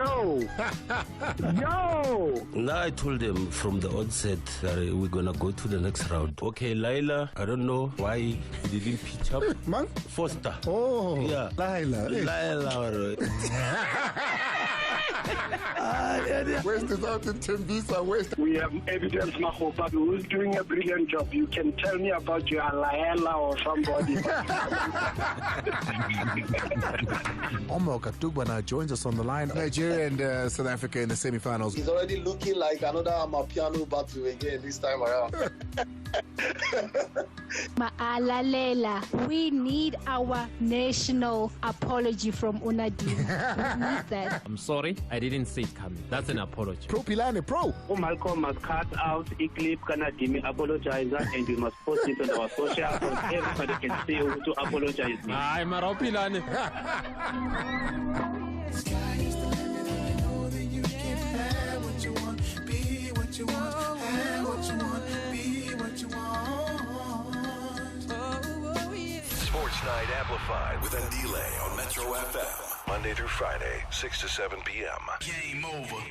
Yo! Yo! Now I told them from the onset that we're gonna go to the next round. Okay, Laila, I don't know why he didn't pitch up. Man? Foster. Oh, Yeah. Laila. Laila. Where's the Southern Tembisa? Where's We have evidence, Mahopa, who's doing a brilliant job. You can tell me about your Laila or somebody. Omar Katugba joins us on the line. Nigeria and South Africa in the semi-finals. He's already looking like another Amapiano battle again this time around. Ma'alalela, we need our national apology from Unadin. We need that. I'm sorry, I didn't see it coming. That's an apology. Pro Pilane, pro. Malcolm must cut out a clip, Kanadimi apologizer, and we must post it on our social so everybody can see who to apologize. I'm a Ropilane. Sky is the limit, and you know that you can have what you want, be what you want, have what you want, be what you want. Sports Night Amplified with Andile on Metro FM. Monday through Friday, 6 to 7 p.m. Game over.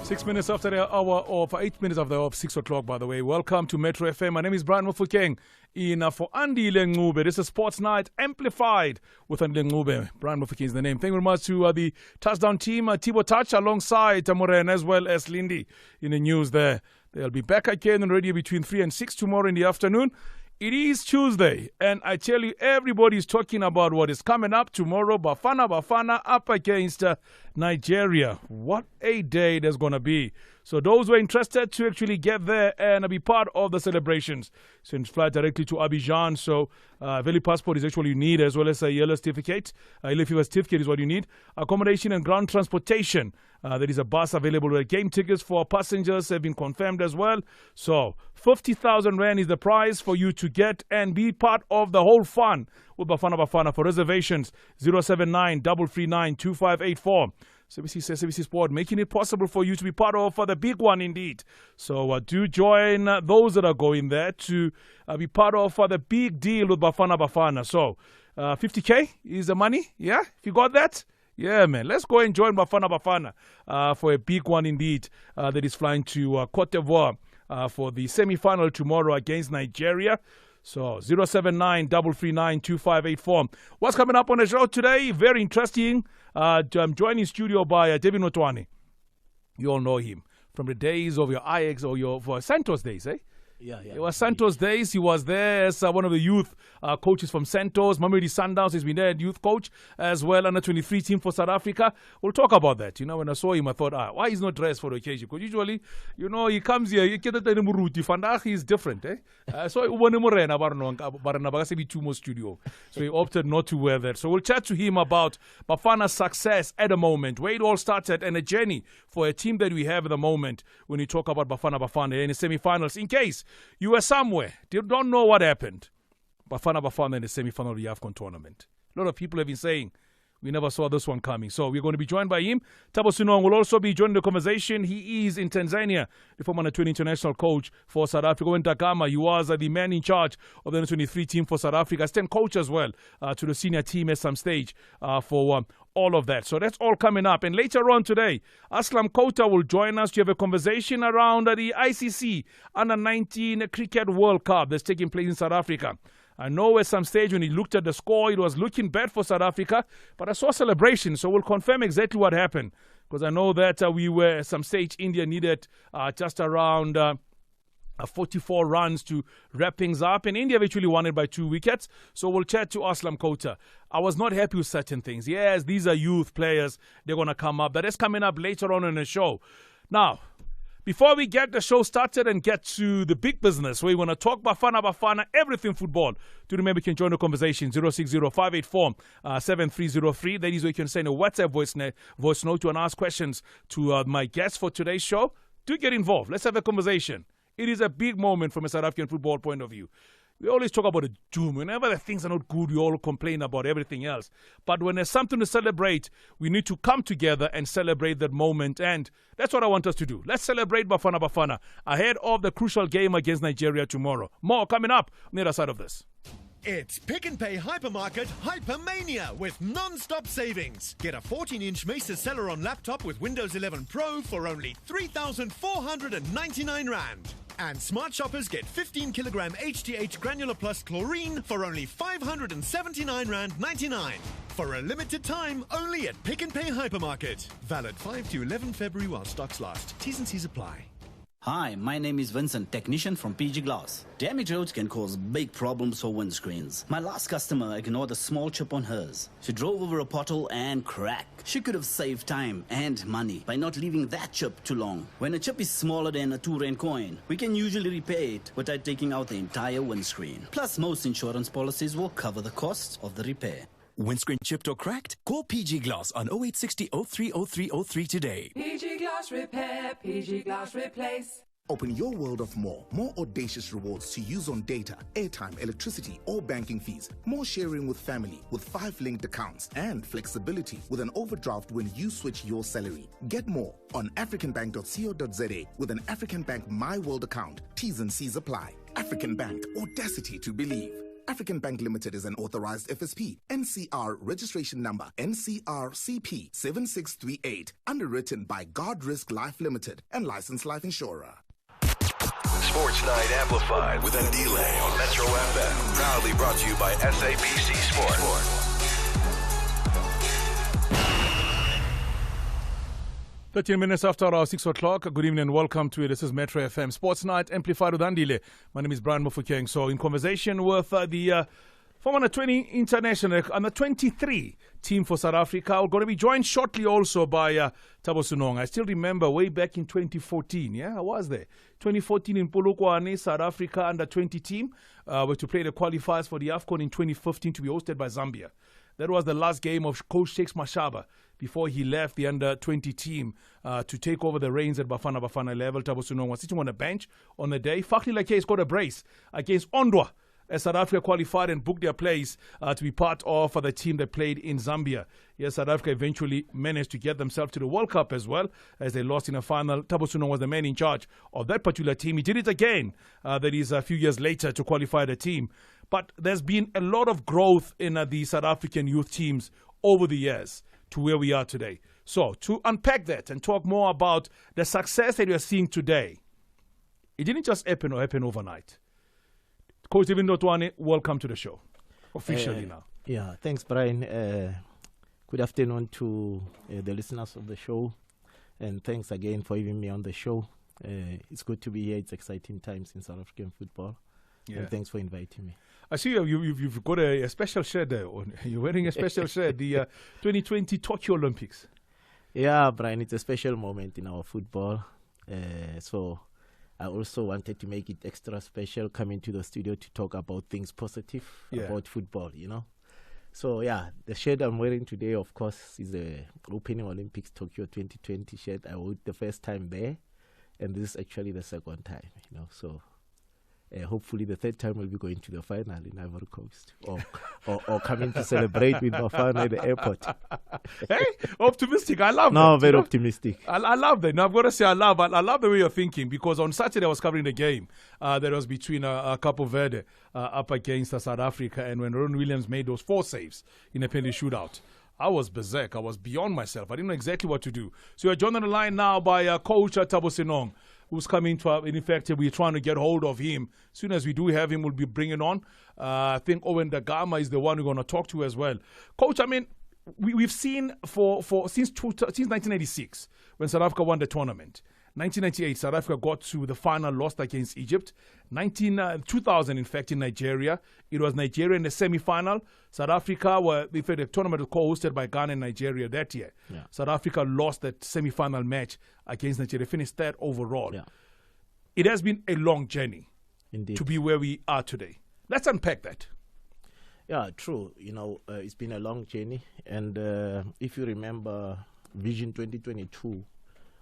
Six minutes after the hour of 8 minutes after the hour of 6 o'clock, by the way. Welcome to Metro FM. My name is Brian Mufukeng. For Andile Ngube. This is Sports Night Amplified with Andile Ngube. Brian Mufukeng is the name. Thank you very much to the touchdown team, Thibaut Touch, alongside Tamuren as well as Lindy in the news there. They'll be back again on radio between 3 and 6 tomorrow in the afternoon. It is Tuesday, and I tell you, everybody's talking about what is coming up tomorrow. Bafana up against Nigeria. What a day there's going to be. So those who are interested to actually get there and be part of the celebrations, so you can fly directly to Abidjan. So Valley passport is actually you need, as well as a yellow certificate. Yellow fever certificate is what you need. Accommodation and ground transportation. There is a bus available with game tickets for passengers have been confirmed as well. So 50,000 Rand is the prize for you to get and be part of the whole fun with Bafana. For reservations, 079 339 2584. SABC says SABC Sport, making it possible for you to be part of the big one indeed. So do join those that are going there to be part of the big deal with Bafana. So 50K is the money. Yeah, if you got that. Yeah, man. Let's go and join Bafana for a big one indeed that is flying to Cote d'Ivoire for the semi-final tomorrow against Nigeria. So 079 339 2584. What's coming up on the show today? Very interesting. I'm joined in studio by David Notwane. You all know him from the days of your Ajax or your for Santos days, eh? Yeah. It was Santos days. He was there as one of the youth coaches from Santos. Mamelodi Sundowns has been there, youth coach as well, under 23 team for South Africa. We'll talk about that. You know, when I saw him, I thought, why he's not dressed for the occasion? Because usually, you know, he comes here, he's different, eh? So he opted not to wear that. So we'll chat to him about Bafana's success at the moment, where it all started, and a journey for a team that we have at the moment when you talk about Bafana in the semi-finals. In case you were somewhere, you don't know what happened. Bafana in the semi-final of the AFCON tournament. A lot of people have been saying, we never saw this one coming. So we're going to be joined by him. Thabo Sunong will also be joining the conversation. He is in Tanzania, the former under-20 international coach for South Africa. In Takama, he was the man in charge of the under-23 team for South Africa. Assistant coach as well to the senior team at some stage for all of that. So that's all coming up. And later on today, Aslam Kota will join us to have a conversation around the ICC Under-19 Cricket World Cup that's taking place in South Africa. I know at some stage when he looked at the score, it was looking bad for South Africa, but I saw celebration, so we'll confirm exactly what happened. Because I know that we were at some stage, India needed just around 44 runs to wrap things up, and India eventually won it by 2 wickets. So we'll chat to Aslam Kota. I was not happy with certain things. Yes, these are youth players. They're going to come up. That is coming up later on in the show. Now, before we get the show started and get to the big business, we want to talk Bafana, everything football. Do remember you can join the conversation, 060-584-7303. That is where you can send a WhatsApp voice note to and ask questions to my guests for today's show. Do get involved. Let's have a conversation. It is a big moment from a South African football point of view. We always talk about the doom. Whenever the things are not good, we all complain about everything else. But when there's something to celebrate, we need to come together and celebrate that moment. And that's what I want us to do. Let's celebrate Bafana ahead of the crucial game against Nigeria tomorrow. More coming up on the other side of this. It's Pick n Pay Hypermarket Hypermania with non-stop savings. Get a 14-inch Mesa Celeron laptop with Windows 11 Pro for only 3,499 Rand. And smart shoppers get 15 kilogram HTH Granular Plus Chlorine for only 579 Rand 99. For a limited time, only at Pick n Pay Hypermarket. Valid 5 to 11 February while stocks last. T's and C's apply. Hi, my name is Vincent, technician from PG Glass. Damaged roads can cause big problems for windscreens. My last customer ignored a small chip on hers. She drove over a pothole and cracked. She could have saved time and money by not leaving that chip too long. When a chip is smaller than a 2 Rand coin, we can usually repair it without taking out the entire windscreen. Plus, most insurance policies will cover the cost of the repair. Windscreen chipped or cracked? Call PG Glass on 0860 030303 today. PG Glass Repair, PG Glass Replace. Open your world of more audacious rewards to use on data, airtime, electricity, or banking fees. More sharing with family with 5 linked accounts and flexibility with an overdraft when you switch your salary. Get more on africanbank.co.za with an African Bank My World account. T's and C's apply. African Bank, audacity to believe. African Bank Limited is an authorized FSP. NCR registration number NCRCP 7638. Underwritten by God Risk Life Limited and licensed life insurer. Sports Night Amplified with Andile on Metro FM. Proudly brought to you by SABC Sport. 13 minutes after our 6 o'clock. Good evening and welcome to it. This is Metro FM Sports Night Amplified with Andile. My name is Brian Mofokeng. So in conversation with the former under-20 international, under-23 team for South Africa. We're going to be joined shortly also by Thabo Sunong. I still remember way back in 2014. Yeah, I was there. 2014 in Polokwane, South Africa under-20 team were to play the qualifiers for the AFCON in 2015 to be hosted by Zambia. That was the last game of Coach Shakes Mashaba before he left the under-20 team to take over the reins at Bafana level. Thabo Sunong was sitting on a bench on the day. Fakli Lake scored a brace against Ondwa as South Africa qualified and booked their place to be part of the team that played in Zambia. Yes, South Africa eventually managed to get themselves to the World Cup as well as they lost in a final. Thabo Sunong was the man in charge of that particular team. He did it again, that is a few years later, to qualify the team. But there's been a lot of growth in the South African youth teams over the years to where we are today. So to unpack that and talk more about the success that we are seeing today, it didn't just happen overnight. Coach David Notwane, welcome to the show, officially now. Yeah, thanks, Brian. Good afternoon to the listeners of the show. And thanks again for having me on the show. It's good to be here. It's exciting times in South African football. Yeah. And thanks for inviting me. I see you've got a special shirt there. You're wearing a special shirt, the 2020 Tokyo Olympics. Yeah, Brian, it's a special moment in our football. So I also wanted to make it extra special coming to the studio to talk about things positive about football, you know. So, yeah, the shirt I'm wearing today, of course, is the Opening Olympics Tokyo 2020 shirt. I wore it the first time there, and this is actually the second time, you know. So, hopefully the third time we'll be going to the final in Ivory Coast or coming to celebrate with Bafana at the airport. Hey, optimistic. I love that. No, very optimistic. I love that. Now, I've got to say I love the way you're thinking, because on Saturday I was covering the game that was between Capo Verde up against South Africa, and when Ron Williams made those 4 saves in a penalty shootout, I was berserk. I was beyond myself. I didn't know exactly what to do. So you're joined on the line now by Coach Thabo Senong, who's coming to, in fact, we're trying to get hold of him. As soon as we do have him, we'll be bringing on. I think Owen Dagama is the one we're going to talk to as well. Coach, I mean, we've seen since 1986, when South Africa won the tournament. 1998, South Africa got to the final, lost against Egypt. 2000, in fact, in Nigeria. It was Nigeria in the semi-final. South Africa in fact, the tournament was co-hosted by Ghana and Nigeria that year. Yeah. South Africa lost that semi-final match against Nigeria, finished third overall. Yeah. It has been a long journey to be where we are today. Let's unpack that. Yeah, true. You know, it's been a long journey. And if you remember, Vision 2022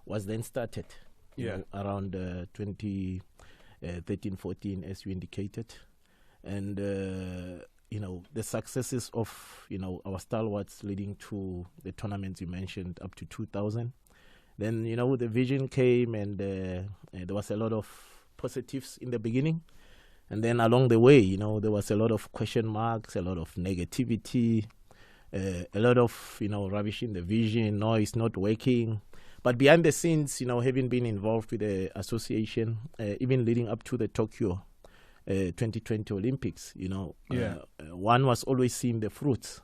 was then started around 2013-14, as you indicated. And, you know, the successes of, you know, our stalwarts leading to the tournaments you mentioned up to 2000. Then, you know, the vision came, and there was a lot of positives in the beginning. And then along the way, you know, there was a lot of question marks, a lot of negativity, a lot of, you know, rubbish in the vision. No, it's not working. But behind the scenes, you know, having been involved with the association, even leading up to the Tokyo 2020 Olympics, you know, one was always seeing the fruits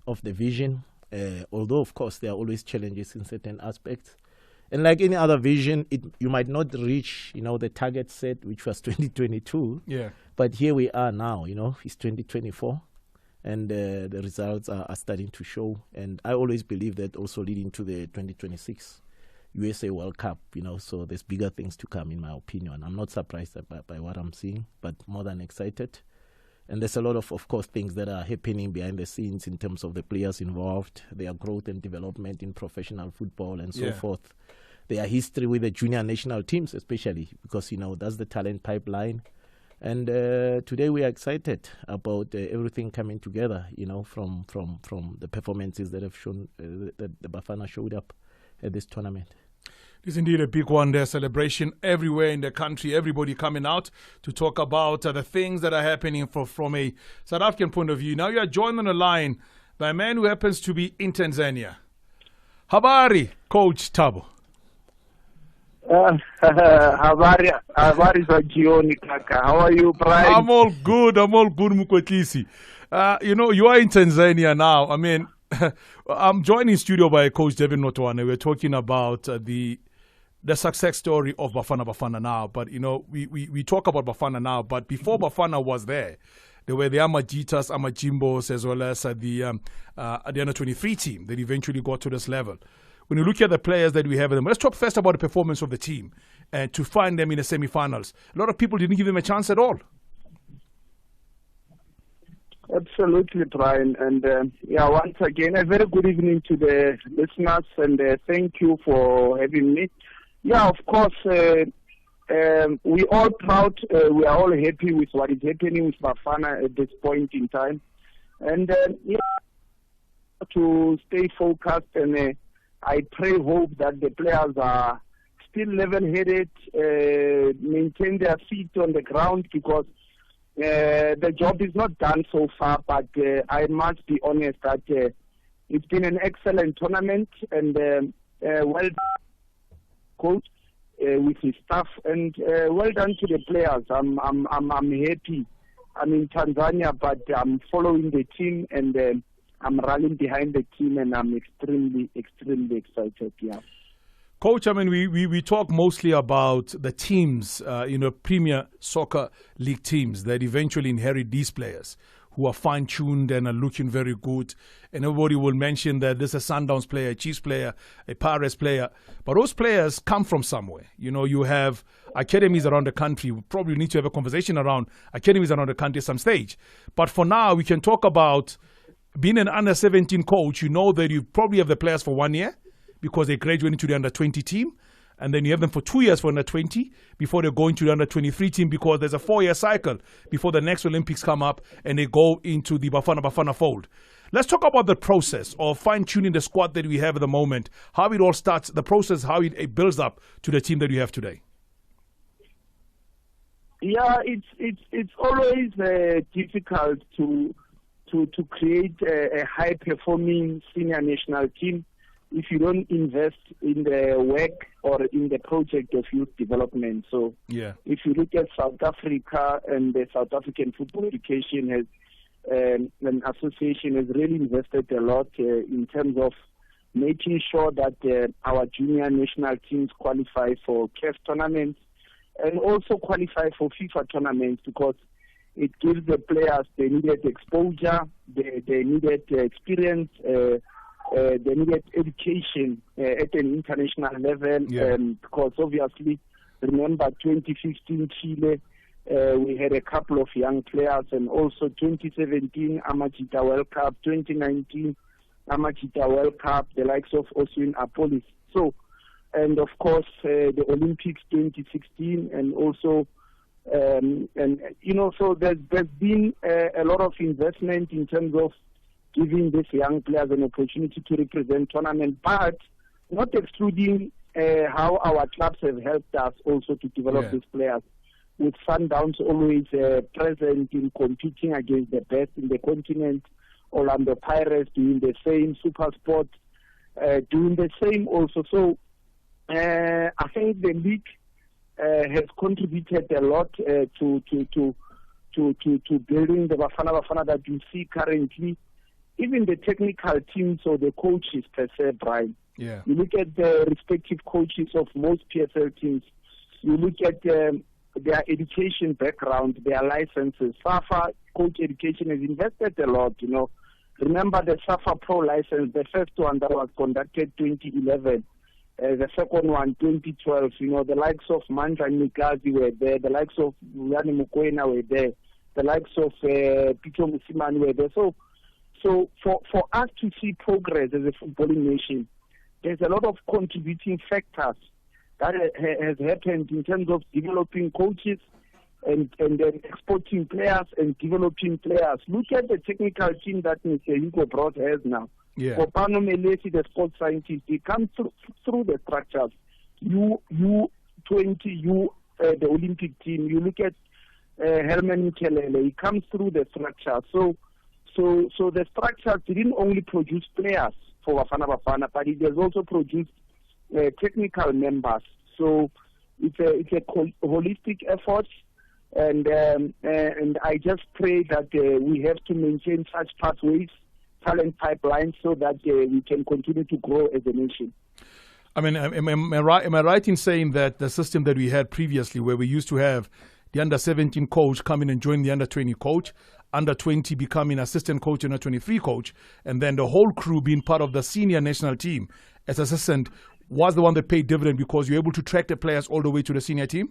of the vision, although, of course, there are always challenges in certain aspects. And like any other vision, you might not reach, you know, the target set, which was 2022. Yeah. But here we are now, you know, it's 2024. And the results are starting to show. And I always believe that also leading to the 2026 USA World Cup, you know, so there's bigger things to come, in my opinion. I'm not surprised by what I'm seeing, but more than excited. And there's a lot of course, things that are happening behind the scenes in terms of the players involved, their growth and development in professional football and so forth. Their history with the junior national teams, especially, because, you know, that's the talent pipeline. And today we are excited about everything coming together, you know, from the performances that have shown that the Bafana showed up at this tournament. It's indeed a big one. There's celebration everywhere in the country. Everybody coming out to talk about the things that are happening from a South African point of view. Now you are joined on the line by a man who happens to be in Tanzania. Habari, Coach Thabo. Habari za jioni kaka. How are you, Brian? I'm all good, Mukwetlisi. You know, you are in Tanzania now. I mean, I'm joined in studio by Coach Devin Notwane. We're talking about the success story of Bafana now. But, you know, we talk about Bafana now. But before Bafana was there were the Amajitas, Amajimbos, as well as the under 23 team that eventually got to this level. When you look at the players that we have in them, let's talk first about the performance of the team and to find them in the semi-finals. A lot of people didn't give them a chance at all. Absolutely, Brian. And once again, a very good evening to the listeners, and thank you for having me. Yeah, of course, we all proud, we are all happy with what is happening with Bafana at this point in time. And to stay focused, and I hope that the players are still level-headed, maintain their feet on the ground, because the job is not done so far, but I must be honest that it's been an excellent tournament, and well done, coach, with his staff, and well done to the players. I'm happy. I'm in Tanzania, but I'm following the team, and I'm rallying behind the team, and I'm extremely excited. Yeah. Coach, I mean, we talk mostly about the teams, Premier Soccer League teams that eventually inherit these players who are fine-tuned and are looking very good. And everybody will mention that this is a Sundowns player, a Chiefs player, a Pirates player. But those players come from somewhere. You have academies around the country. We probably need to have a conversation around academies around the country at some stage. But for now, we can talk about being an under-17 coach. You know that you probably have the players for 1 year because they graduate into the under-20 team. And then you have them for 2 years for under-20 before they go into the under-23 team, because there's a 4-year cycle before the next Olympics come up and they go into the Bafana fold. Let's talk about the process of fine-tuning the squad that we have at the moment, how it all starts, the process, how it builds up to the team that you have today. Yeah, it's always difficult to create a high-performing senior national team if you don't invest in the work or in the project of youth development. So if you look at South Africa, and the South African Football Education has an association has really invested a lot in terms of making sure that our junior national teams qualify for CAF tournaments and also qualify for FIFA tournaments, because it gives the players the needed exposure, the needed experience, they needed education at an international level, because obviously, remember 2015 Chile, we had a couple of young players, and also 2017 Amachita World Cup, 2019 Amachita World Cup, the likes of Oswin Apolis. So, and of course the Olympics 2016, and also so there's been a lot of investment in terms of giving these young players an opportunity to represent tournament, but not excluding how our clubs have helped us also to develop these players, with Sundowns always present in competing against the best in the continent, Orlando Pirates doing the same, SuperSport doing the same also. So I think the league has contributed a lot to building the Bafana that you see currently. Even the technical teams or the coaches per se, Brian. You look at the respective coaches of most PSL teams. You look at their education background, their licenses. SAFA coach education has invested a lot. Remember the SAFA Pro license, the first one that was conducted 2011, the second one 2012. The likes of Mandla Nikazi were there, the likes of Lani Mukwena were there, the likes of Pito Musimani were there. So for us to see progress as a footballing nation, there's a lot of contributing factors that has happened in terms of developing coaches and then exporting players and developing players. Look at the technical team that Mr. Hugo Broad has now. Kopano Melesi, the sports scientist, he comes through the structures. U20, the Olympic team. You look at Herman Kelele, he comes through the structure. So the structures didn't only produce players for Bafana, but it has also produced technical members. So it's a holistic effort, and I just pray that we have to maintain such pathways, talent pipelines, so that we can continue to grow as a nation. I mean, am I right in saying that the system that we had previously, where we used to have the under-17 coach come in and join the under-20 coach, under-20 becoming assistant coach and under-23 coach, and then the whole crew being part of the senior national team as assistant, was the one that paid dividend because you're able to track the players all the way to the senior team?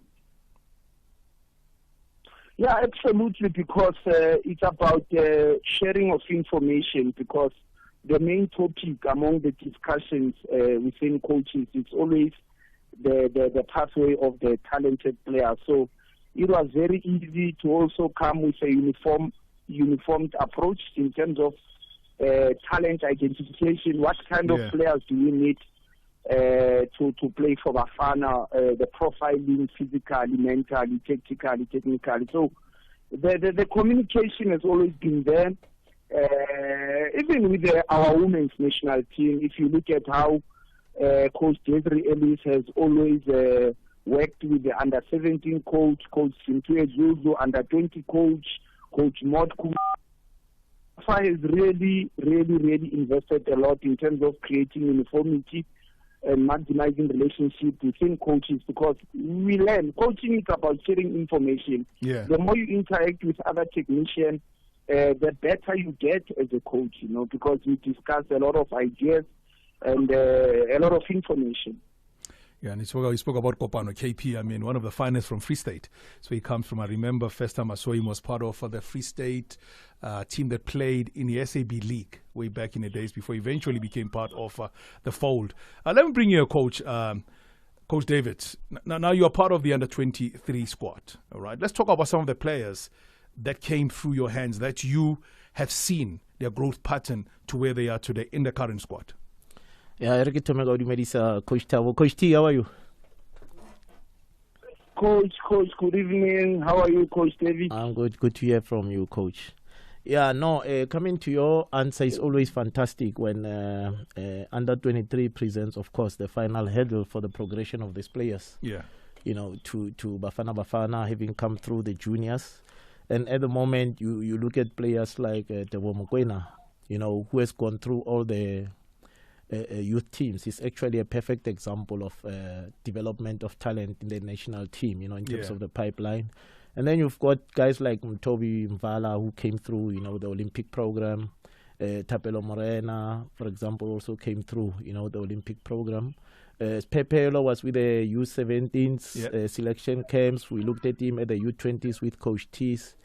Yeah, absolutely, because it's about sharing of information, because the main topic among the discussions within coaches is always the pathway of the talented players. So it was very easy to also come with a uniformed approach in terms of talent identification. What kind of players do we need to play for Bafana? The profiling, physically, mentally, tactically, technically. So the communication has always been there. Even with our women's national team, if you look at how Coach Desiree Ellis has always worked with the under-17 coach, Coach Sintuye Zuzu, under-20 coach, Coach Modku. Safa has really invested a lot in terms of creating uniformity and maximizing relationship within coaches, because we learn coaching is about sharing information. Yeah. The more you interact with other technicians, the better you get as a coach, because we discuss a lot of ideas and a lot of information. Yeah, and he spoke about Kopano, KP, I mean, one of the finest from Free State. So he comes from, I remember first time I saw him was part of the Free State team that played in the SAB League way back in the days before he eventually became part of the fold. Let me bring you a coach, Coach David. Now you are part of the under-23 squad, all right? Let's talk about some of the players that came through your hands that you have seen their growth pattern to where they are today in the current squad. Yeah, Coach Tabo. Coach T, how are you? Coach, good evening. How are you, Coach David? I'm good. Good to hear from you, Coach. Yeah, no, coming to your answer is always fantastic when under 23 presents, of course, the final hurdle for the progression of these players. Yeah. To Bafana having come through the juniors. And at the moment, you look at players like Tebo Mokoena, who has gone through all the youth teams. He's actually a perfect example of development of talent in the national team, in terms of the pipeline. And then you've got guys like Mtobi Mvala, who came through, the Olympic program. Tapelo Morena, for example, also came through, the Olympic program. Pepelo was with the U17s selection camps. We looked at him at the U20s with Coach T's.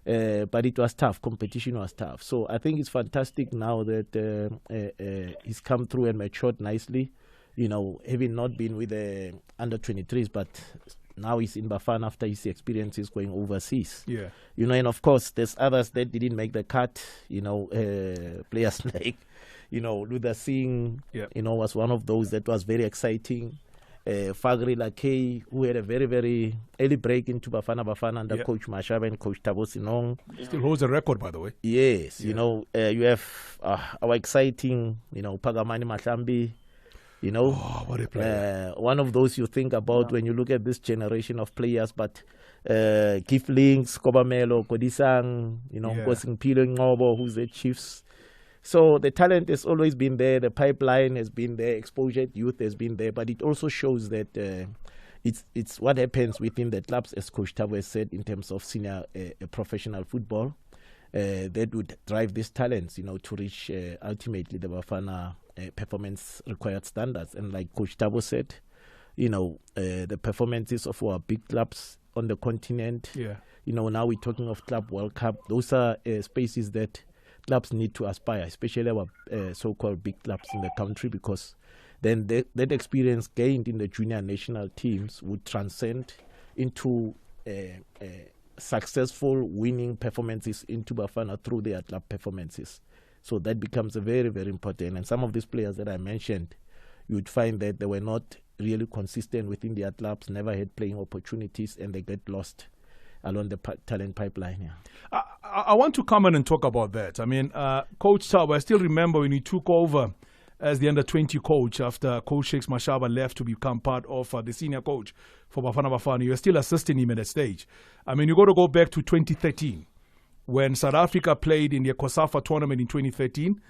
But it was tough. Competition was tough. So I think it's fantastic now that he's come through and matured nicely, having not been with the under-23s, but now he's in Bafana after his experiences going overseas. Yeah. And of course, there's others that didn't make the cut, players like, Luther Singh, was one of those that was very exciting. Fagri Lakay, who had a very, very early break into Bafana under Coach Mashaba and Coach Tabo Sinong. Still holds a record, by the way. Yes, you have our exciting, Pagamani Mahlambi, what a player. One of those you think about when you look at this generation of players, but Kiflings, Kobamelo, Kodisang, Kosing Pilo Ngobo, who's the Chiefs. So the talent has always been there, the pipeline has been there, exposure youth has been there, but it also shows that it's what happens within the clubs, as Coach Tabo has said, in terms of senior professional football, that would drive these talents, to reach ultimately the Bafana performance required standards. And like Coach Tabo said, the performances of our big clubs on the continent, now we're talking of Club World Cup, those are spaces that clubs need to aspire, especially our so-called big clubs in the country, because then that experience gained in the junior national teams would transcend into successful winning performances into Bafana through their club performances. So that becomes a very, very important. And some of these players that I mentioned, you would find that they were not really consistent within their clubs, never had playing opportunities, and they get lost along the talent pipeline. I want to come in and talk about that. I mean, Coach Tabo, I still remember when he took over as the under-20 coach after Coach Shakes Mashaba left to become part of the senior coach for Bafana. You were still assisting him at that stage. I mean, you got to go back to 2013 when South Africa played in the COSAFA tournament in 2013.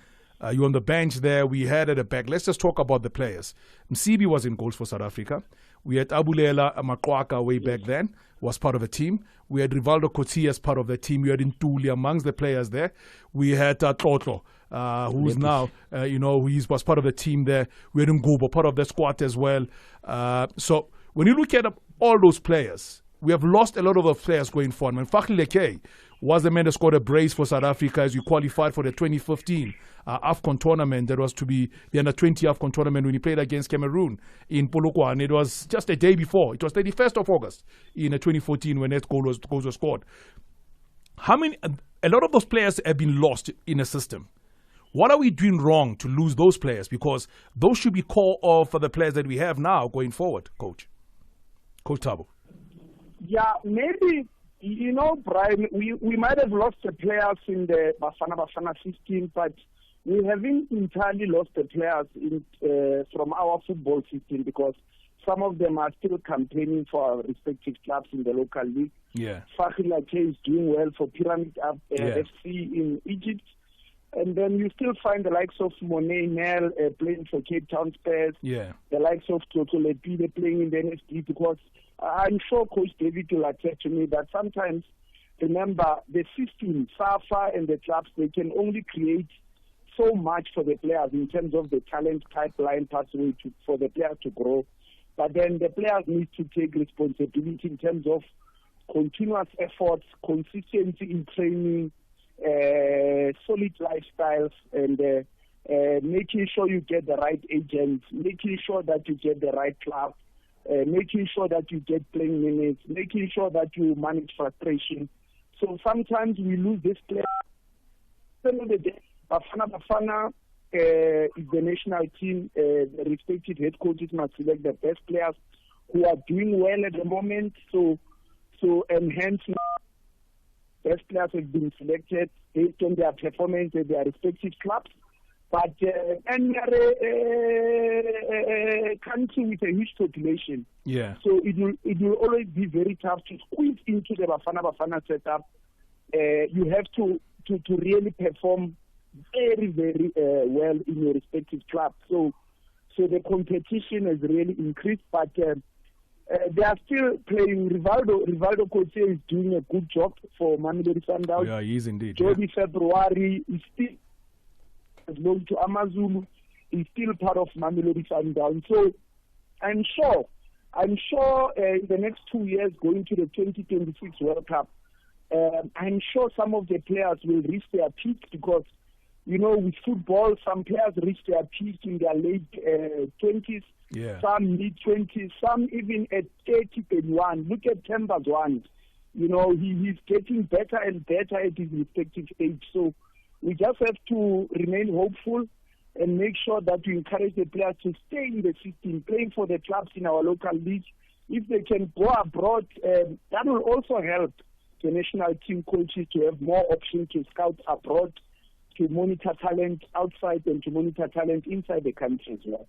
You on the bench there. We had at the back. Let's just talk about the players. Msibi was in goals for South Africa. We had Abulela Makwaka way back then, was part of the team. We had Rivaldo Kotsi as part of the team. We had Ntuli amongst the players there. We had Tlotlo, who's now, he was part of the team there. We had Ngubo, part of the squad as well. So when you look at all those players, we have lost a lot of the players going forward. And Fakhri Lekay was the man that scored a brace for South Africa as we qualified for the 2015 AFCON tournament. That was to be the under-20 AFCON tournament when he played against Cameroon in Polokwane. And it was just a day before. It was 31st of August in 2014 when that goal was scored. A lot of those players have been lost in a system. What are we doing wrong to lose those players? Because those should be core of the players that we have now going forward, Coach Tabo. Yeah, maybe, Brian, we might have lost the players in the Bafana system, but we haven't entirely lost the players from our football system, because some of them are still campaigning for our respective clubs in the local league. Yeah. Fakhri Lakay is doing well for Pyramid FC in Egypt. And then you still find the likes of Monet Nel playing for Cape Town Spurs. Yeah. The likes of Toto Lepide playing in the NSD, because I'm sure Coach David will attest to me that sometimes, remember, the system, SAFA and the clubs, they can only create so much for the players in terms of the talent pipeline pathway for the players to grow. But then the players need to take responsibility in terms of continuous efforts, consistency in training, solid lifestyles, and making sure you get the right agents, making sure that you get the right club, making sure that you get playing minutes, making sure that you manage frustration. So sometimes we lose this player. At the end of the day, Bafana is the national team. The respective head coaches must select the best players who are doing well at the moment. So enhance. Best players have been selected based on their performance at their respective clubs. But and we are a country with a huge population. Yeah. So it will always be very tough to squeeze into the Bafana setup. You have to really perform very, very well in your respective club. So the competition has really increased, but they are still playing. Rivaldo Cote is doing a good job for Mamelodi Sundowns. Yeah, he is indeed. Jody February is still belong to Amazulu. Is still part of Mamelodi Sundowns. So I'm sure in the next 2 years going to the 2026 World Cup, I'm sure some of the players will reach their peak, because with football, some players reach their peak in their late 20s, some mid-20s, some even at 30, 31. Look at Temba's one. He's getting better and better at his respective age. So we just have to remain hopeful and make sure that we encourage the players to stay in the system, playing for the clubs in our local league. If they can go abroad, that will also help the national team coaches to have more options to scout abroad, to monitor talent outside and to monitor talent inside the country as well.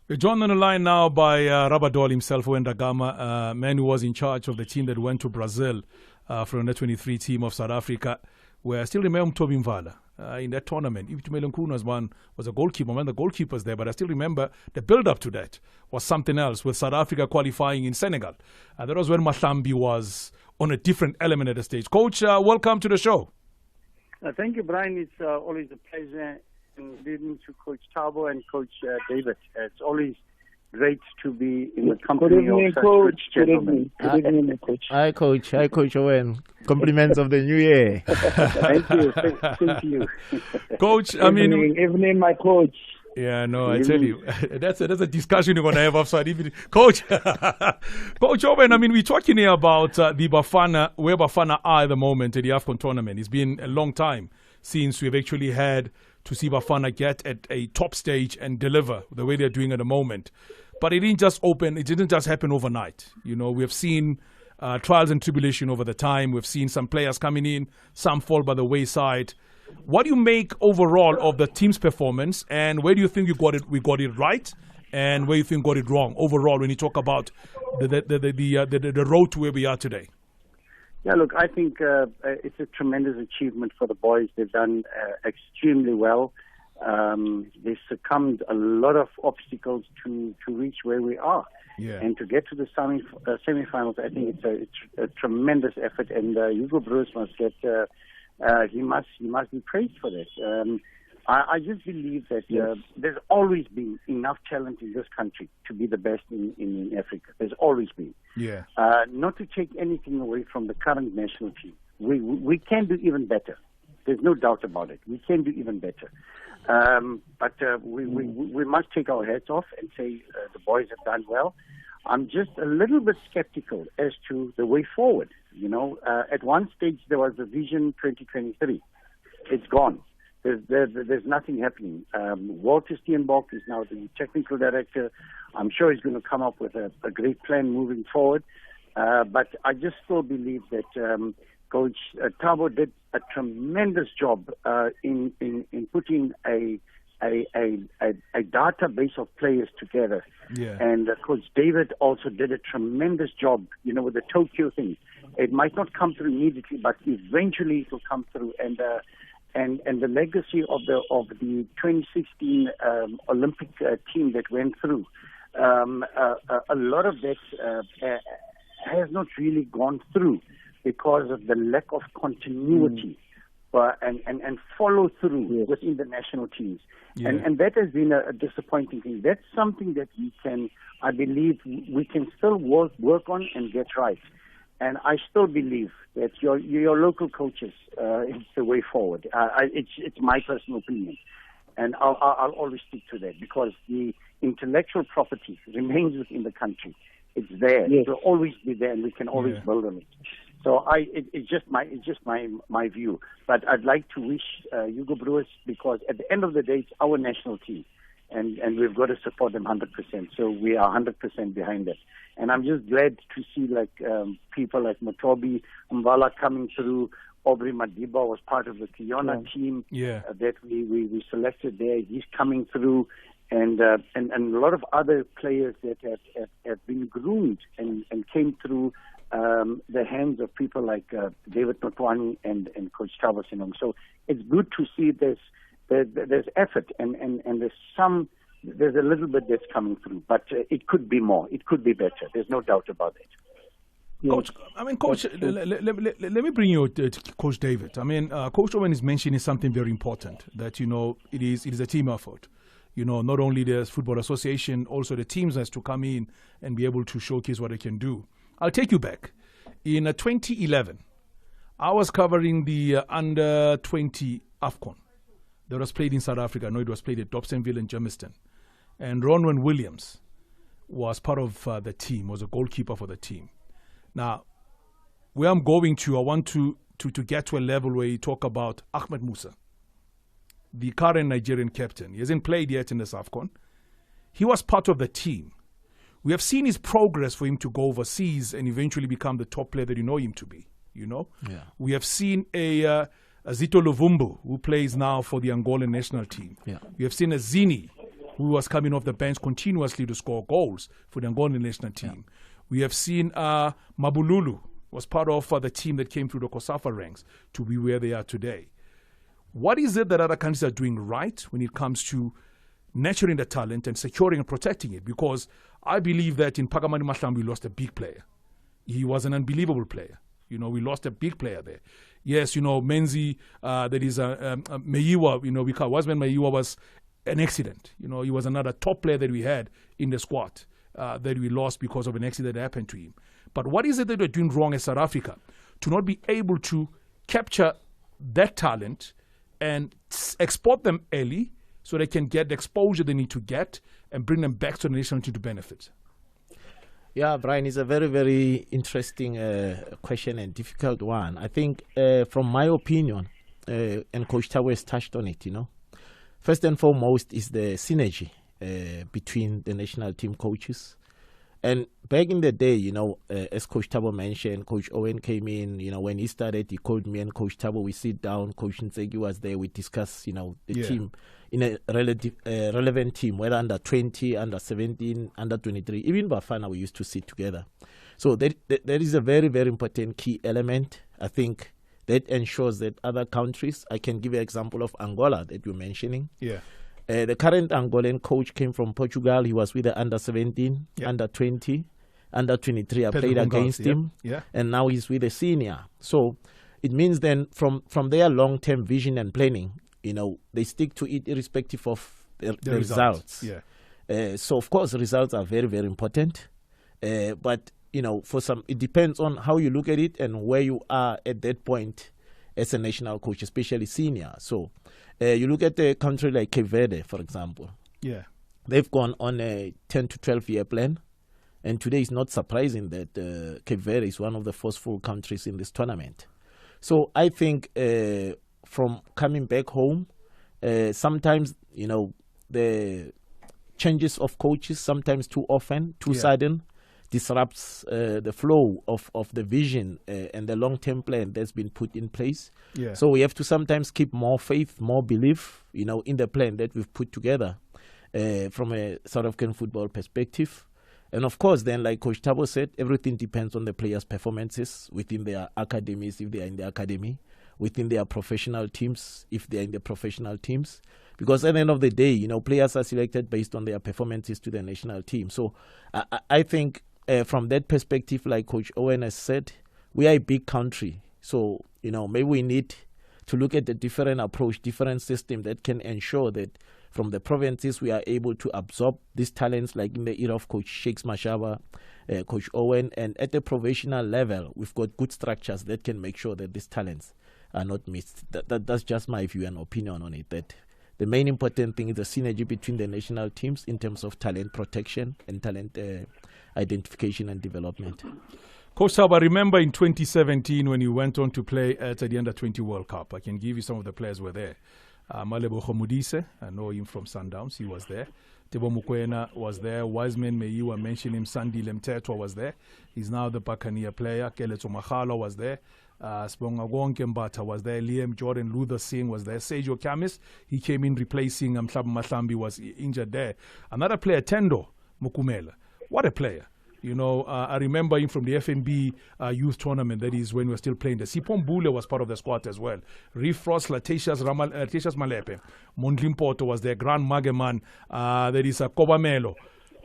We're joined on the line now by Rabadol himself, Wenda Gama, man who was in charge of the team that went to Brazil for the 23 team of South Africa, where I still remember Toby Mvala in that tournament. Itumeleng Kuna's one was a goalkeeper, one of the goalkeepers there, but I still remember the build-up to that was something else, with South Africa qualifying in Senegal. That was when Mahlambi was on a different element at the stage. Coach, welcome to the show. Thank you, Brian. It's always a pleasure leading to Coach Thabo and Coach David. It's always great to be in the company of such good gentlemen. Good evening, Coach. Hi, Coach. Hi, Coach Owen. Compliments of the new year. Thank you. Thank you. Coach, Evening, my coach. Yeah, no, I tell you, that's a discussion you're going to have outside. Coach, Coach Owen, we're talking here about the Bafana, where Bafana are at the moment at the AFCON tournament. It's been a long time since we've actually had to see Bafana get at a top stage and deliver the way they're doing at the moment. But it didn't just happen overnight. We have seen trials and tribulation over the time. We've seen some players coming in, some fall by the wayside. What do you make overall of the team's performance, and where do you think we got it right, and where you think got it wrong overall when you talk about the road to where we are today? Yeah, look, I think it's a tremendous achievement for the boys. They've done extremely well. They succumbed a lot of obstacles to reach where we are. Yeah. And to get to the semi-finals, I think it's a tremendous effort, and Hugo Broos must get... he must be praised for this. I just believe that there's always been enough talent in this country to be the best in Africa. There's always been. Yeah. Not to take anything away from the current national team. We can do even better. There's no doubt about it. We can do even better. But we must take our hats off and say the boys have done well. I'm just a little bit skeptical as to the way forward. At one stage there was the Vision 2023. It's gone. There's nothing happening. Walter Steenbok is now the technical director. I'm sure he's going to come up with a great plan moving forward. But I just still believe that Coach Thabo did a tremendous job in putting a database of players together. Yeah. And Coach David also did a tremendous job, with the Tokyo thing. It might not come through immediately, but eventually it will come through. And and the legacy of the 2016 Olympic team that went through, a lot of that has not really gone through because of the lack of continuity and follow through within the national teams. Yeah. And that has been a disappointing thing. That's something that I believe we can still work on and get right. And I still believe that your local coaches is the way forward. It's my personal opinion. And I'll always stick to that because the intellectual property remains within the country. It's there. It will always be there, and we can always build on it. So it's just my view. But I'd like to wish Hugo Brewers, because at the end of the day, it's our national team, and we've got to support them 100%. So we are 100% behind it. And I'm just glad to see people like Motobi Mbala coming through. Aubrey Madiba was part of the Kiona team that we selected there. He's coming through. And a lot of other players that have been groomed and came through the hands of people like David Notwani and Coach Thabo Senong. So it's good to see there's effort and there's a little bit that's coming through, but it could be more. It could be better. There's no doubt about it. Coach, let me bring you to Coach David. Coach Owen is mentioning something very important, that, it is a team effort. Not only the Football Association, also the teams has to come in and be able to showcase what they can do. I'll take you back. In 2011, I was covering the under-20 AFCON that was played in South Africa. No, it was played at Dobsonville and Germiston. And Ronwen Williams was part of the team, was a goalkeeper for the team. Now, where I'm going to, I want to get to a level where you talk about Ahmed Musa, the current Nigerian captain. He hasn't played yet in this AFCON. He was part of the team. We have seen his progress for him to go overseas and eventually become the top player that you know him to be. Yeah. We have seen a Zito Luvumbu, who plays now for the Angolan national team. Yeah. We have seen a Zini, who was coming off the bench continuously to score goals for the Angolan national team. We have seen Mabululu was part of the team that came through the COSAFA ranks to be where they are today. What is it that other countries are doing right when it comes to nurturing the talent and securing and protecting it? Because I believe that in Pakamani Mahlam we lost a big player. He was an unbelievable player. We lost a big player there. Yes, Menzi, that is Meyiwa, because Wasman Meyiwa was an accident. He was another top player that we had in the squad that we lost because of an accident that happened to him. But what is it that we're doing wrong as South Africa to not be able to capture that talent and export them early so they can get the exposure they need to get and bring them back to the national team to benefit? Yeah, Brian, it's a very, very interesting question and difficult one. I think from my opinion, and Coach Thabo has touched on it, first and foremost is the synergy between the national team coaches. And back in the day, as Coach Thabo mentioned, Coach Owen came in, when he started, he called me and Coach Thabo, we sit down, Coach Nsegi was there, we discuss, the team in a relevant team, whether under 20, under 17, under 23, even Bafana, we used to sit together. So that is a very, very important key element. I think that ensures that other countries, I can give you an example of Angola that you're mentioning. Yeah. The current Angolan coach came from Portugal. He was with the under 17, under 20, under 23. I played against him, and now he's with the senior. So it means then from their long-term vision and planning, they stick to it irrespective of the results. Yeah. So of course, results are very, very important. But for some, it depends on how you look at it and where you are at that point as a national coach, especially senior. So you look at a country like Cape Verde, for example. Yeah. They've gone on a 10 to 12-year plan. And today it's not surprising that Cape Verde is one of the forceful countries in this tournament. So I think from coming back home, sometimes, the changes of coaches, sometimes too often, too sudden, disrupts the flow of the vision and the long-term plan that's been put in place. Yeah. So we have to sometimes keep more faith, more belief, in the plan that we've put together from a South African football perspective. And of course, then, like Coach Thabo said, everything depends on the players' performances within their academies, if they are in the academy, within their professional teams, if they are in the professional teams. Because at the end of the day, you know, players are selected based on their performances to the national team. So I think from that perspective, like Coach Owen has said, we are a big country. So, you know, maybe we need to look at a different approach, different system that can ensure that from the provinces we are able to absorb these talents, like in the era of Coach Shakes Mashaba, Coach Owen, and at the provincial level, we've got good structures that can make sure that these talents are not missed. That's just my view and opinion on it, that the main important thing is the synergy between the national teams in terms of talent protection and talent identification and development. Coach Thabo, I remember in 2017 when you went on to play at the Under-20 World Cup. I can give you some of the players who were there. Malebo Khomudise, I know him from Sundowns, he was there. Tebo Mukwena was there. Wiseman Meyiwa mentioned him. Sandile Mthethwa was there. He's now the Buccaneer player. Keletso Magalo was there. Sibonga Wonke Mbata was there. Liam Jordan Luther Singh was there. Sejo Kamis, he came in replacing Mhlaba Mahlambi, was injured there. Another player, Tendo Mukumela. What a player. You know, I remember him from the FNB youth tournament. That is when we were still playing. The Sipho Mbule was part of the squad as well. Reef Frost, Latatias Malepe. Mondlim Porto was there. Grand Mageman. That is Kobamelo.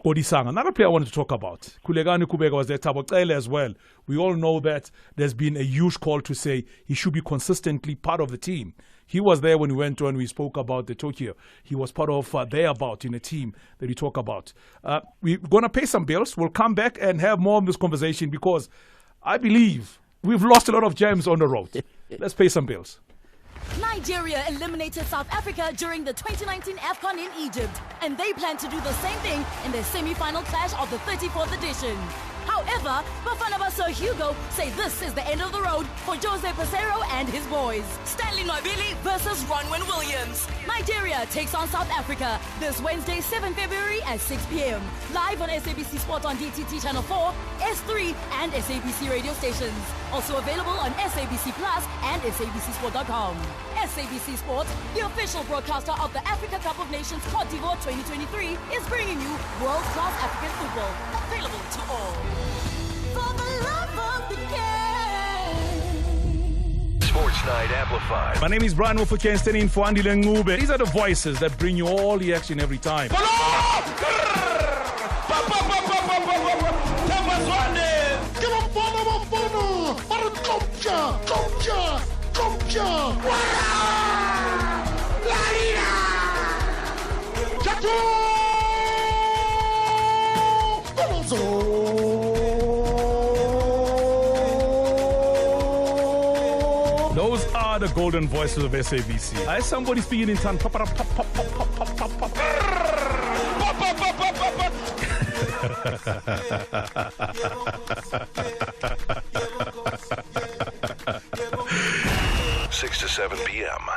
Kodisang. Another player I wanted to talk about. Kulegani Kubega was there. Thabo Cele as well. We all know that there's been a huge call to say he should be consistently part of the team. He was there when we went on, we spoke about the Tokyo. He was part of thereabout in a team that we talk about. We're going to pay some bills. We'll come back and have more of this conversation because I believe we've lost a lot of gems on the road. Let's pay some bills. Nigeria eliminated South Africa during the 2019 AFCON in Egypt, and they plan to do the same thing in their semi-final clash of the 34th edition. However, Bafana Bafana Hugo say this is the end of the road for Jose Pesero and his boys. Stanley Nwabili versus Ronwen Williams. Nigeria takes on South Africa this Wednesday, 7 February at 6 p.m. Live on SABC Sport on DTT Channel 4, S3 and SABC radio stations. Also available on SABC Plus and SABCSport.com. SABC Sport, the official broadcaster of the Africa Cup of Nations Cote d'Ivoire 2023, is bringing you world-class African football. Available to all. For the love of the game. Sports Night Amplified. My name is Brian Mofokeng, standing in for Andile Ngube. These are the voices that bring you all the action every time. Those are the golden voices of SABC. As somebody speaking in tongue. Six to 7 p.m.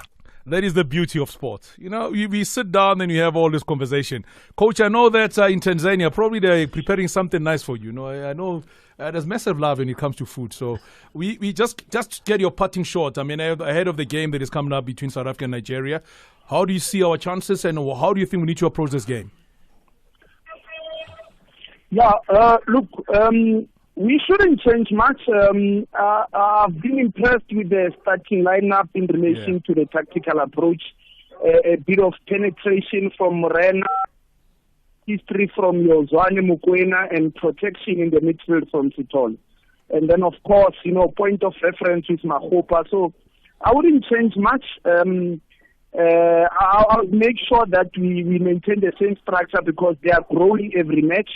That is the beauty of sport. You know, we sit down and you have all this conversation. Coach, I know that in Tanzania, probably they're preparing something nice for you. You know, I know there's massive love when it comes to food. So we just get your putting shot. I mean, ahead of the game that is coming up between South Africa and Nigeria, how do you see our chances and how do you think we need to approach this game? Yeah, look, we shouldn't change much. I've been impressed with the starting lineup in relation to the tactical approach. A bit of penetration from Morena, history from Yozwane Mukwena, and protection in the midfield from Sitol. And then, of course, you know, point of reference is Mahopa. So I wouldn't change much. I'll make sure that we maintain the same structure because they are growing every match.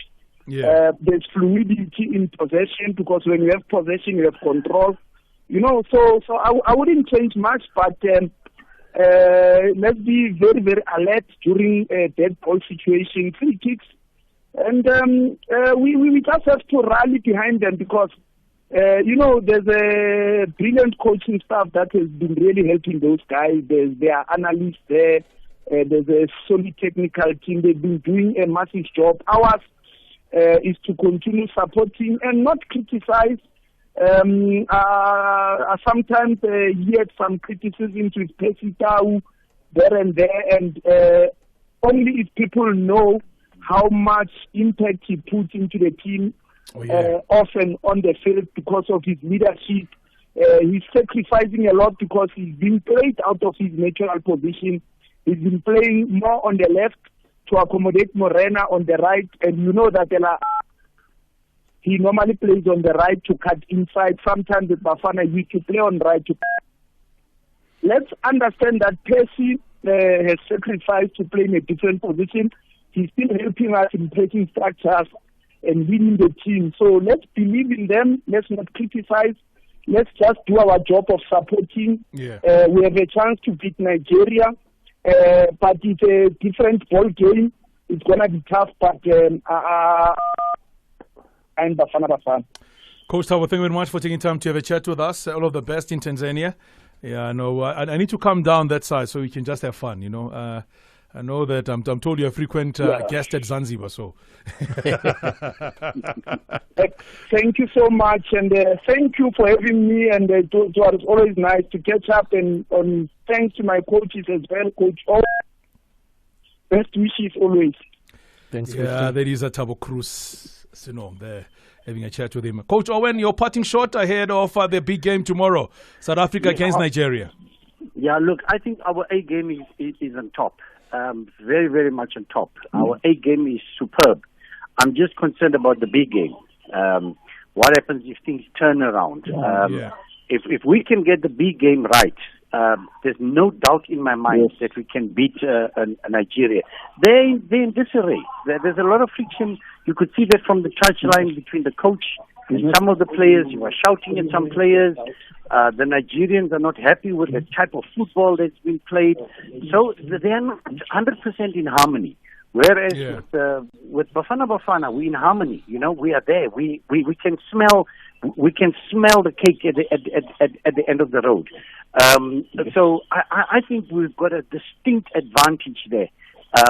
Yeah. There's fluidity in possession because when you have possession, you have control. You know, so I wouldn't change much, but let's be very, very alert during dead ball situation, free kicks. And we just have to rally behind them because, you know, there's a brilliant coaching staff that has been really helping those guys. There are analysts there. There's a solid technical team. They've been doing a massive job. Ours is to continue supporting and not criticize. Sometimes yet some criticism with Pesitau there and there, and only if people know how much impact he puts into the team off and on the field because of his leadership. He's sacrificing a lot because he's been played out of his natural position. He's been playing more on the left to accommodate Morena on the right, and you know that he normally plays on the right to cut inside. Sometimes the Bafana used to play on right. Let's understand that Percy has sacrificed to play in a different position. He's still helping us in breaking structures and winning the team. So let's believe in them. Let's not criticize. Let's just do our job of supporting. Yeah. We have a chance to beat Nigeria, but it's a different ball game. It's gonna be tough, but I'm Bafana. Coach Thabo, thank you very much for taking time to have a chat with us. All of the best in Tanzania. Yeah, I know. I need to come down that side so we can just have fun, you know. I know that I'm told you're a frequent guest at Zanzibar, so. Thank you so much, and thank you for having me, and it was always nice to catch up, and thanks to my coaches as well, Coach O. Best wishes always. Thanks. Yeah, there is a Thabo Cruz, there, having a chat with him. Coach Owen, your parting shot ahead of the big game tomorrow, South Africa against Nigeria. Yeah, look, I think our A game is on top. Very, very much on top. Our A game is superb. I'm just concerned about the B game. What happens if things turn around? If we can get the B game right, there's no doubt in my mind that we can beat Nigeria. They're in disarray. There's a lot of friction. You could see that from the touchline between the coach and some of the players. You were shouting at some players. The Nigerians are not happy with the type of football that's been played. So they're not 100% in harmony. Whereas with Bafana, we're in harmony. You know, we are there. We can smell the cake at the end of the road. So I think we've got a distinct advantage there.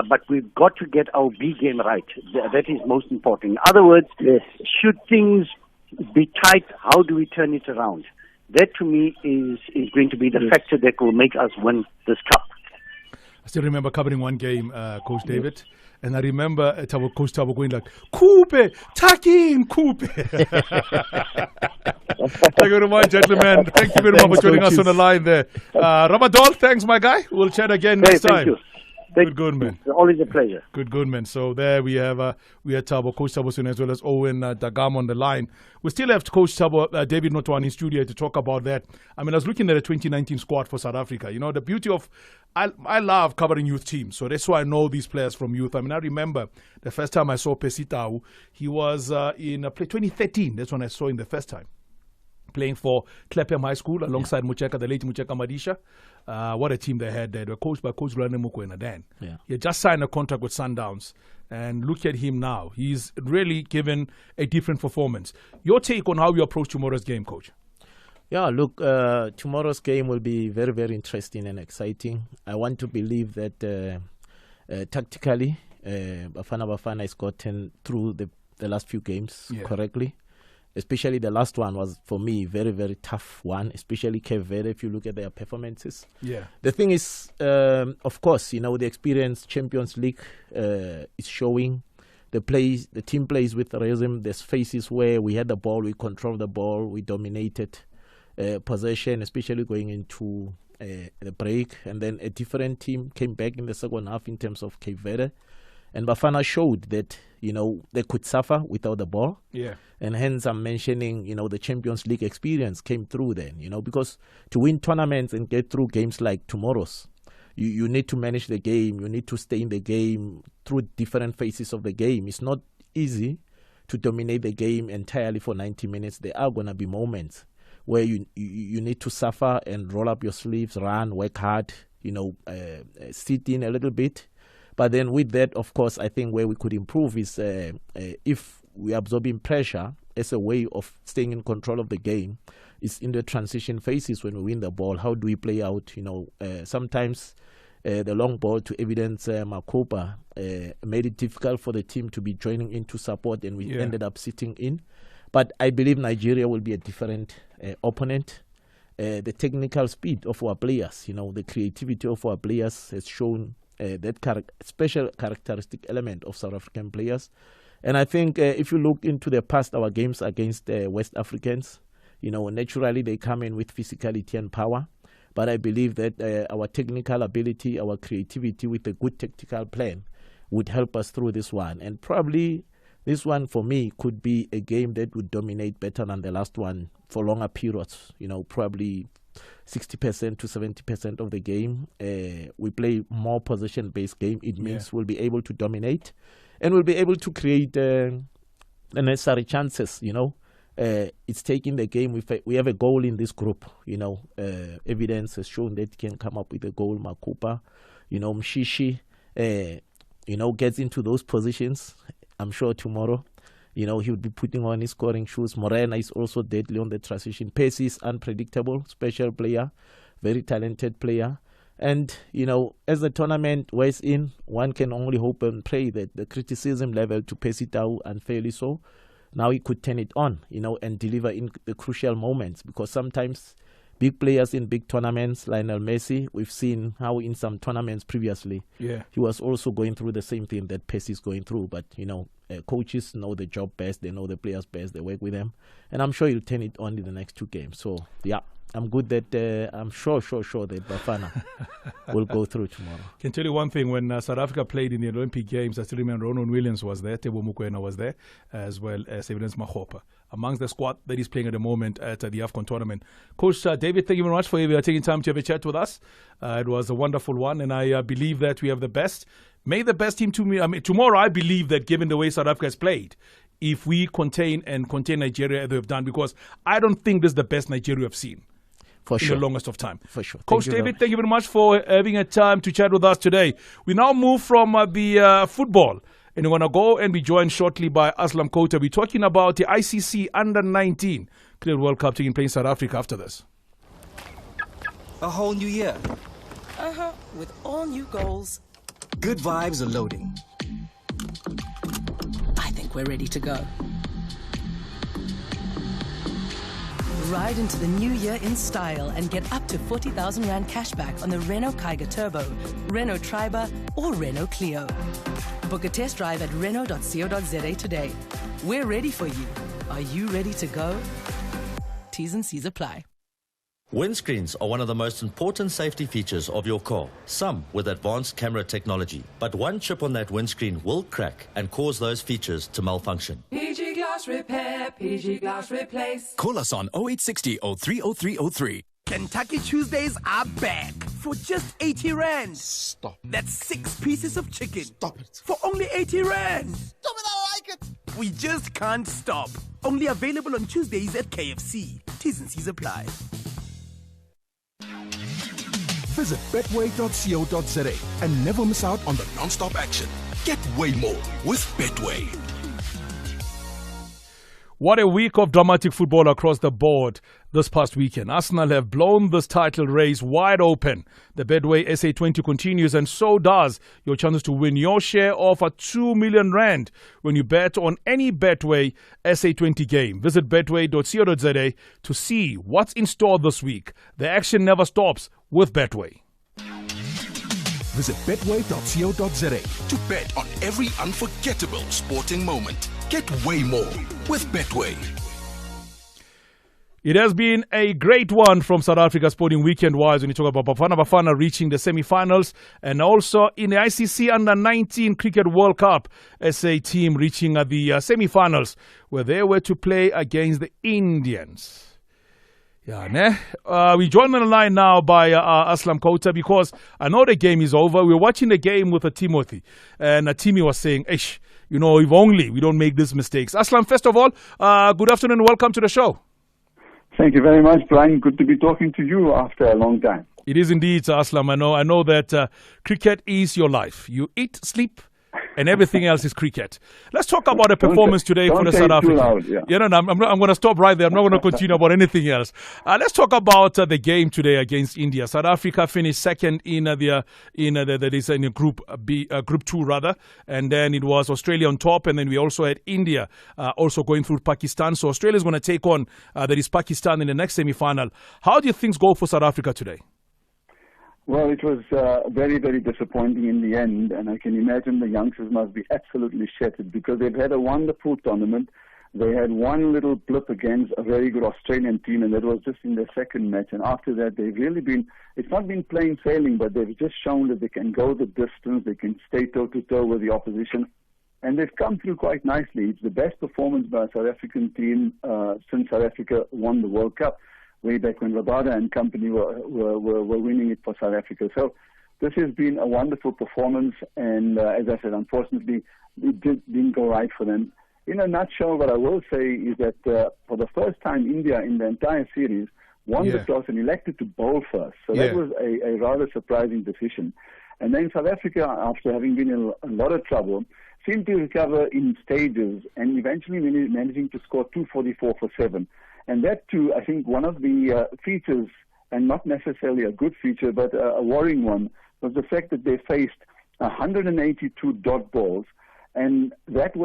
But we've got to get our B game right. That is most important. In other words, should things be tight, how do we turn it around? That to me is going to be the factor that will make us win this cup. I still remember covering one game, Coach David, and I remember Coach Thabo going like, Coupe, tuck in, Coupe. Thank you very much, gentlemen. Thank you very much for joining us on the line there. Ramadan, thanks, my guy. We'll chat again next time. Good, man. It's always a pleasure. Good, man. So there we have Thabo, Coach Thabo Soon, as well as Owen Dagam on the line. We still have Coach Thabo, David Notwan in studio to talk about that. I mean, I was looking at the 2019 squad for South Africa. You know, the beauty of, I love covering youth teams, so that's why I know these players from youth. I mean, I remember the first time I saw Pesitau, he was in 2013. That's when I saw him the first time, playing for Clapham High School alongside Mucheka, the late Mucheka Madisha. What a team they had there. They were coached by Coach Lwane Mokoena then. He had just signed a contract with Sundowns. And look at him now. He's really given a different performance. Your take on how you approach tomorrow's game, Coach? Yeah, look, tomorrow's game will be very, very interesting and exciting. I want to believe that tactically, Bafana has gotten through the last few games correctly. Especially the last one was, for me, very, very tough one, especially Cape Verde, if you look at their performances. The thing is, of course, you know, the experience Champions League is showing. The team plays with rhythm. There's phases where we had the ball, we controlled the ball, we dominated possession, especially going into the break. And then a different team came back in the second half in terms of Cape Verde. And Bafana showed that, you know, they could suffer without the ball. And hence I'm mentioning, you know, the Champions League experience came through then, you know, because to win tournaments and get through games like tomorrow's, you need to manage the game. You need to stay in the game through different phases of the game. It's not easy to dominate the game entirely for 90 minutes. There are going to be moments where you need to suffer and roll up your sleeves, run, work hard, you know, sit in a little bit. But then with that, of course, I think where we could improve is if we're absorbing pressure as a way of staying in control of the game, is in the transition phases when we win the ball. How do we play out? You know, sometimes the long ball to evidence Makopa made it difficult for the team to be joining in to support, and we ended up sitting in. But I believe Nigeria will be a different opponent. The technical speed of our players, you know, the creativity of our players has shown that special characteristic element of South African players. And I think if you look into the past, our games against West Africans, naturally they come in with physicality and power. But I believe that our technical ability, our creativity with a good tactical plan would help us through this one. And probably this one for me could be a game that would dominate better than the last one for longer periods, probably 60% to 70% of the game. We play more possession-based game. It means we'll be able to dominate and we'll be able to create the necessary chances, It's taking the game. We have a goal in this group, Evidence has shown that it can come up with a goal. Makupa, Mshishi, gets into those positions. I'm sure tomorrow, he would be putting on his scoring shoes. Morena is also deadly on the transition. Pace is unpredictable, special player, very talented player. And, as the tournament wears in, one can only hope and pray that the criticism level to Pace it out unfairly so, now he could turn it on, and deliver in the crucial moments. Because sometimes big players in big tournaments, Lionel Messi, we've seen how in some tournaments previously, he was also going through the same thing that Pesce is going through. But, coaches know the job best, they know the players best, they work with them. And I'm sure he'll turn it on in the next 2 games. So, I'm good that I'm sure that Bafana will go through tomorrow. Can tell you one thing, when South Africa played in the Olympic Games, I still remember Ronan Williams was there, Tebo Mokoena was there, as well as Evidence Mahopa, amongst the squad that is playing at the moment at the AFCON tournament. Coach David, thank you very much for taking time to have a chat with us. It was a wonderful one, and I believe that we have the best. May the best team tomorrow, I believe that given the way South Africa has played, if we contain Nigeria as they've done, because I don't think this is the best Nigeria we've seen. For sure. In the longest of time. For sure. Coach David, thank you very much for having a time to chat with us today. We now move from the football, and we're going to go and be joined shortly by Aslam Kota. We're talking about the ICC Under-19 Cricket World Cup taking place in South Africa after this. A whole new year. With all new goals. Good vibes are loading. I think we're ready to go. Ride into the new year in style and get up to 40,000 Rand cashback on the Renault Kiger Turbo, Renault Triber, or Renault Clio. Book a test drive at Renault.co.za today. We're ready for you. Are you ready to go? T's and C's apply. Windscreens are one of the most important safety features of your car, some with advanced camera technology. But one chip on that windscreen will crack and cause those features to malfunction. PG Glass Repair, PG Glass Replace. Call us on 0860 030303. Kentucky Tuesdays are back for just 80 Rand. Stop. That's 6 pieces of chicken. Stop it. For only 80 Rand. Stop it, I like it. We just can't stop. Only available on Tuesdays at KFC. T's and C's apply. Visit betway.co.za and never miss out on the non-stop action. Get way more with Betway. What a week of dramatic football across the board this past weekend. Arsenal have blown this title race wide open. The Betway SA20 continues, and so does your chances to win your share of a 2 million Rand when you bet on any Betway SA20 game. Visit betway.co.za to see what's in store this week. The action never stops with Betway. Visit betway.co.za to bet on every unforgettable sporting moment. Get way more with Betway. It has been a great one from South Africa sporting weekend-wise when you talk about Bafana reaching the semi-finals, and also in the ICC Under-19 Cricket World Cup, SA team reaching the semi-finals where they were to play against the Indians. We joined on the line now by Aslam Kota, because I know the game is over. We're watching the game with Timothy, and Timmy was saying, if only we don't make these mistakes. Aslam, first of all, good afternoon and welcome to the show. Thank you very much, Brian. Good to be talking to you after a long time. It is indeed, Aslam. I know that cricket is your life. You eat, sleep, and everything else is cricket. Let's talk about the performance today for the South Africans. I'm going to stop right there. I'm not going to continue about anything else. Let's talk about the game today against India. South Africa finished second in Group B, Group 2 rather, and then it was Australia on top, and then we also had India also going through Pakistan. So Australia is going to take on Pakistan in the next semi-final. How do you things go for South Africa today? Well, it was very, very disappointing in the end, and I can imagine the youngsters must be absolutely shattered because they've had a wonderful tournament. They had one little blip against a very good Australian team, and that was just in their second match. And after that, they've really been, it's not been plain sailing, but they've just shown that they can go the distance, they can stay toe-to-toe with the opposition. And they've come through quite nicely. It's the best performance by a South African team since South Africa won the World Cup, way back when Rabada and company were winning it for South Africa. So this has been a wonderful performance, and as I said, unfortunately, it didn't go right for them. In a nutshell, what I will say is that for the first time, India in the entire series won the toss and elected to bowl first. So that was a rather surprising decision. And then South Africa, after having been in a lot of trouble, seemed to recover in stages and eventually managing to score 244 for 7. And that too, I think one of the features, and not necessarily a good feature, but a worrying one, was the fact that they faced 182 dot balls, and that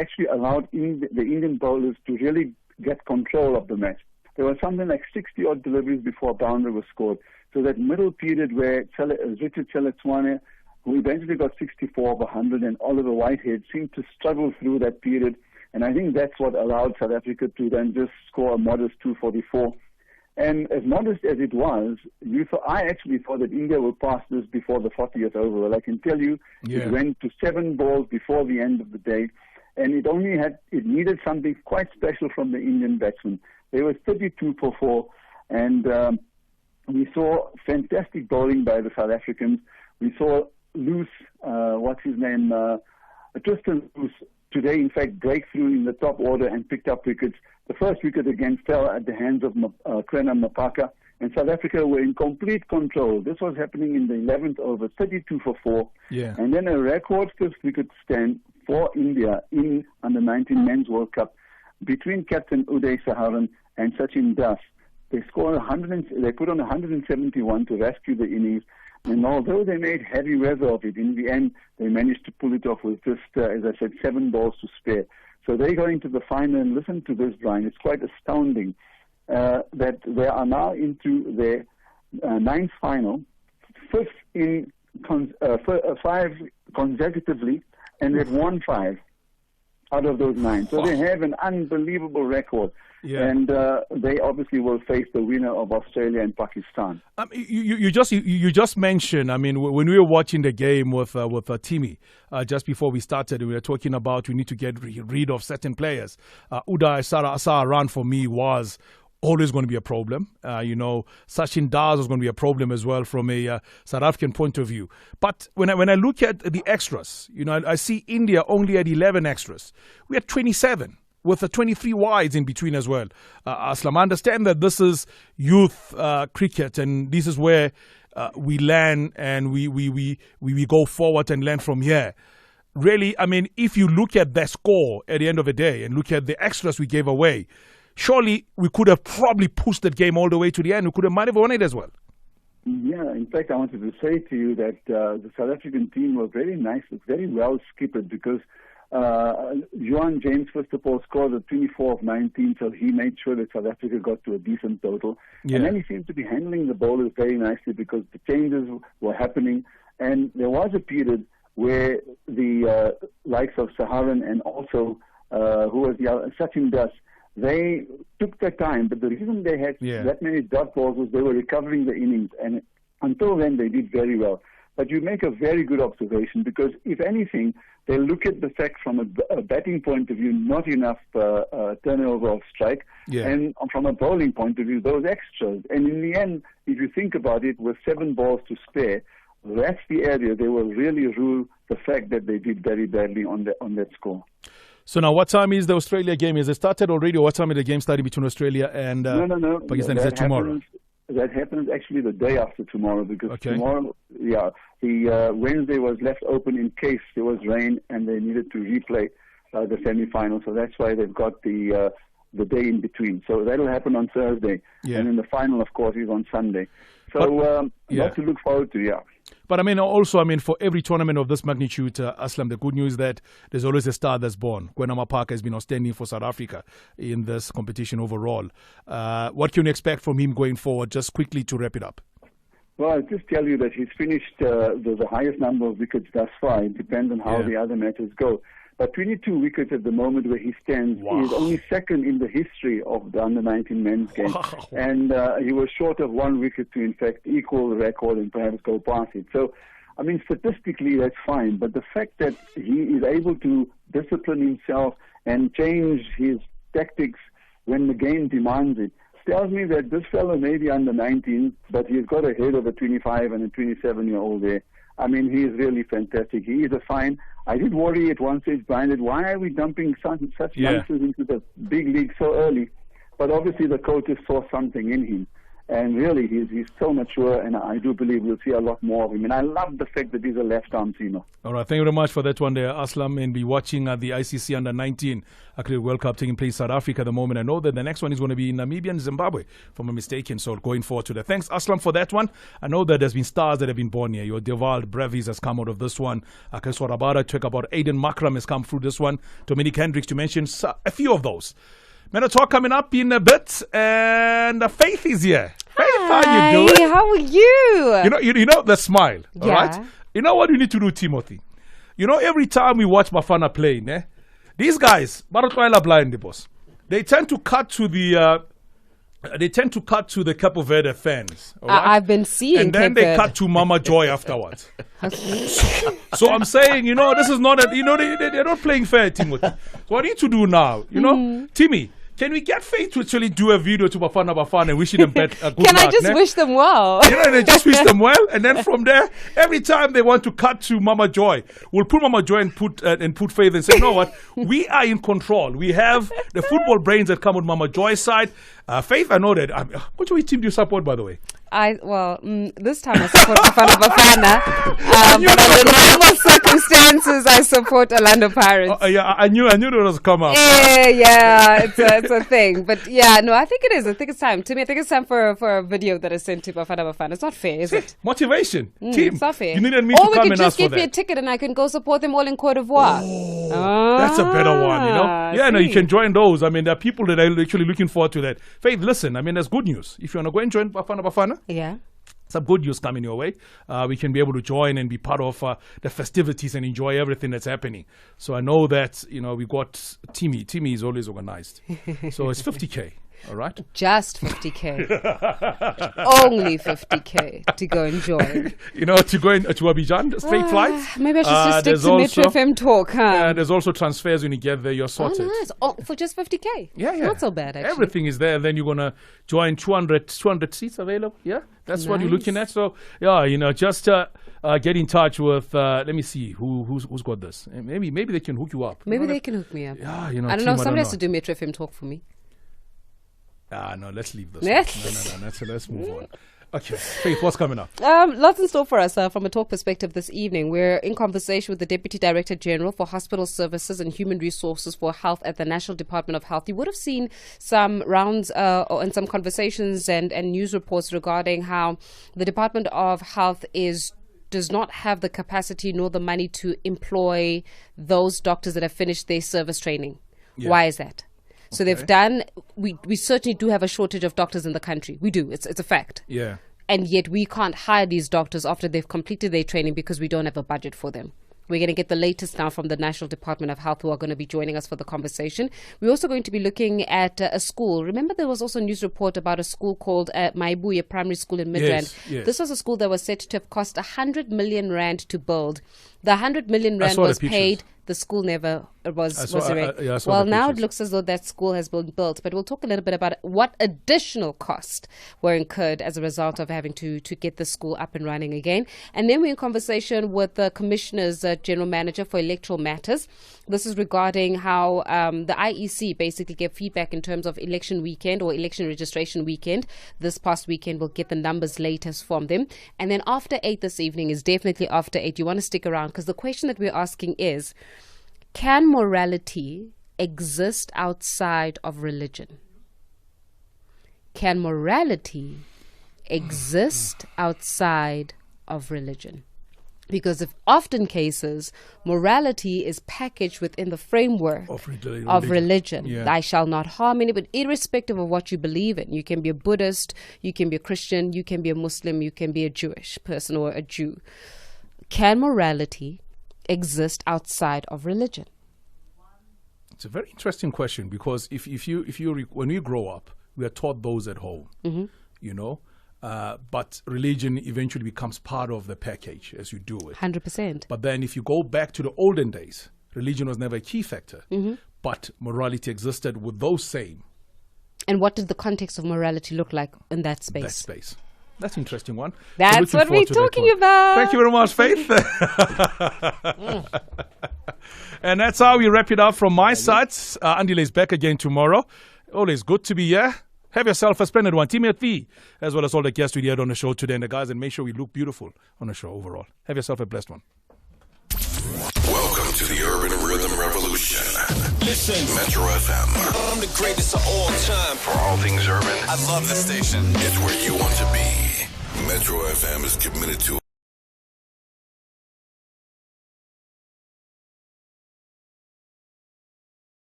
actually allowed the Indian bowlers to really get control of the match. There was something like 60-odd deliveries before a boundary was scored. So that middle period where Richard Cheletswane, who eventually got 64 of 100, and Oliver Whitehead seemed to struggle through that period. And I think that's what allowed South Africa to then just score a modest 244. And as modest as it was, I actually thought that India would pass this before the 40th over. Well, I can tell you, it went to 7 balls before the end of the day. And it needed something quite special from the Indian batsmen. They were 32 for 4. And we saw fantastic bowling by the South Africans. We saw Loose, Tristan Loose, today, in fact, break through in the top order and picked up wickets. The first wicket again fell at the hands of Krena Mapaka, and South Africa were in complete control. This was happening in the 11th over, 32 for 4. And then a record first wicket stand for India in Under-19 Men's World Cup between Captain Uday Saharan and Sachin Das. They put on 171 to rescue the innings. And although they made heavy weather of it, in the end, they managed to pull it off with just, as I said, 7 balls to spare. So they go into the final, and listen to this, Brian. It's quite astounding that they are now into their 9th final, 5th in 5 consecutively, and they've won 5 out of those 9. So they have an unbelievable record. And they obviously will face the winner of Australia and Pakistan. You just mentioned, I mean, when we were watching the game with Timmy, just before we started, we were talking about we need to get rid of certain players. Uday Saharan for me was always going to be a problem. Sachin Das was going to be a problem as well from a South African point of view. But when I look at the extras, I see India only at 11 extras. We had 27. With the 23 wides in between as well. Aslam, I understand that this is youth cricket, and this is where we learn and we go forward and learn from here. Really, I mean, if you look at the score at the end of the day and look at the extras we gave away, surely we could have probably pushed that game all the way to the end. We might have won it as well. Yeah, in fact, I wanted to say to you that the South African team were very nice, very well skippered, because Johan James, first of all, scored a 24 of 19, so he made sure that South Africa got to a decent total. And then he seemed to be handling the bowlers very nicely because the changes were happening. And there was a period where the likes of Saharan and also, Sachin Das, they took their time. But the reason they had that many dot balls was they were recovering the innings. And until then, they did very well. But you make a very good observation because, if anything, they look at the fact from a batting point of view, not enough turnover of strike, and from a bowling point of view, those extras. And in the end, if you think about it, with 7 balls to spare, that's the area they will really rule the fact that they did very badly on that score. So now, what time is the Australia game? Is it started already, or what time is the game starting between Australia and No. Pakistan? Is that tomorrow? That happens actually the day after tomorrow, because tomorrow, the Wednesday was left open in case there was rain and they needed to replay the semi-final. So that's why they've got the day in between. So that'll happen on Thursday, and then the final, of course, is on Sunday. So lot to look forward to. But for every tournament of this magnitude, Aslam, the good news is that there's always a star that's born. Kwena Mapaka has been outstanding for South Africa in this competition overall. What can you expect from him going forward, just quickly to wrap it up? Well, I'll just tell you that he's finished the highest number of wickets thus far. It depends on how the other matches go. But 22 wickets at the moment where he stands is only second in the history of the under-19 men's game. Wow. And he was short of 1 wicket to, in fact, equal the record and perhaps go past it. So, I mean, statistically, that's fine. But the fact that he is able to discipline himself and change his tactics when the game demands it tells me that this fellow may be under 19, but he's got a head of a 25 and a 27-year-old there. I mean, he is really fantastic. He is a fine. I did worry at one stage, Brian, that why are we dumping such youngsters into the big league so early? But obviously the coaches saw something in him. And really, he's so mature, and I do believe we'll see a lot more of him. And I love the fact that he's a left-arm seamer. All right, thank you very much for that one there, Aslam. And be watching the ICC Under-19 Cricket World Cup taking place in South Africa at the moment. I know that the next one is going to be in Namibia and Zimbabwe, if I'm not mistaken. So going forward to that. Thanks, Aslam, for that one. I know that there's been stars that have been born here. Your Devald Brevis has come out of this one. Akeswa Rabada, talk about Aiden Makram has come through this one. Dominic Hendricks, to mention a few of those. Men talk coming up in a bit, and Faith is here. Faith, how you doing? How are you? You know the smile, all right? You know what you need to do, Timothy? You know, every time we watch Bafana playing, these guys, Barotwaila blind the boss, they tend to cut to the Capo Verde fans. Right? I've been seeing, and then they cut to Mama Joy afterwards. So I'm saying, this is not they're not playing fair, Timothy. So what I need to do now, Timmy, can we get Faith to actually do a video to Bafana and wishing them good luck? Can I just wish them well? They just wish them well, and then from there, every time they want to cut to Mama Joy, we'll put Mama Joy and put Faith and say, you know what? We are in control. We have the football brains that come with Mama Joy's side. Faith, I know that. Which team do you support, by the way? This time I support Bafana. But under normal circumstances, I support Orlando Pirates. I knew it was come up. It's a thing. But I think it is. I think it's time. To me, I think it's time for a video that is sent to Bafana. It's not fair, is it? Motivation. Team. It's not fair. You needed me to come and ask for that. Or we could just give me a ticket and I can go support them all in Cote d'Ivoire. That's a better one, you can join those. I mean, there are people that are actually looking forward to that. Faith, listen, I mean, there's good news. If you want to go and join Bafana, some good news coming your way. We can be able to join and be part of the festivities and enjoy everything that's happening. So I know that, we got Timmy. Timmy is always organized. So it's 50K. All right. Just 50K. Only 50K to go and join. To go to Abidjan, straight flights. Maybe I should just stick to Metro FM talk, huh? There's also transfers when you get there, you're sorted. Oh, nice. For just 50K? Yeah. Not so bad, actually. Everything is there. Then you're going to join 200 seats available. Yeah, that's what you're looking at. So, just get in touch with, let me see, who's got this. Maybe they can hook you up. Maybe they can hook me up. Yeah, I don't know. Somebody has to do Metro FM talk for me. No, let's leave this. No. Let's move on. Okay, Faith, what's coming up? Lots in store for us from a talk perspective this evening. We're in conversation with the Deputy Director General for Hospital Services and Human Resources for Health at the National Department of Health. You would have seen some rounds and some conversations and news reports regarding how the Department of Health does not have the capacity nor the money to employ those doctors that have finished their service training. Yeah. Why is that? So they've done, we certainly do have a shortage of doctors in the country. We do. It's a fact. Yeah. And yet we can't hire these doctors after they've completed their training because we don't have a budget for them. We're going to get the latest now from the National Department of Health, who are going to be joining us for the conversation. We're also going to be looking at a school. Remember, there was also a news report about a school called Maibuye Primary School in Midrand. Yes. This was a school that was said to have cost 100 million rand to build. The 100 million rand was paid. The school never was erected. Well, now it looks as though that school has been built. But we'll talk a little bit about what additional costs were incurred as a result of having to get the school up and running again. And then we're in conversation with the Commissioner's General Manager for Electoral Matters. This is regarding how the IEC basically gave feedback in terms of election weekend or election registration weekend. This past weekend, we'll get the numbers latest from them. And then after 8 this evening is definitely after 8. You want to stick around because the question that we're asking is, can morality exist outside of religion? Can morality exist outside of religion? Because if often cases, morality is packaged within the framework of religion. Yeah. I shall not harm anybody, irrespective of what you believe in. You can be a Buddhist, you can be a Christian, you can be a Muslim, you can be a Jewish person or a Jew. Can morality exist outside of religion? It's a very interesting question, because when we grow up, we are taught those at home, you know. But religion eventually becomes part of the package as you do it. 100%. But then if you go back to the olden days, religion was never a key factor, but morality existed with those same. And what did the context of morality look like in that space? That space. That's an interesting one. That's what we're talking about. Thank you very much, Faith. And that's how we wrap it up from my side. Andile is back again tomorrow. Always good to be here. Have yourself a splendid one. Timothy, as well as all the guests we had on the show today, and the guys, and make sure we look beautiful on the show overall. Have yourself a blessed one. Welcome to the Urban Rhythm Revolution. Listen, Metro FM. I'm the greatest of all time. For all things urban, I love the station. It's where you want to be. Metro FM is committed to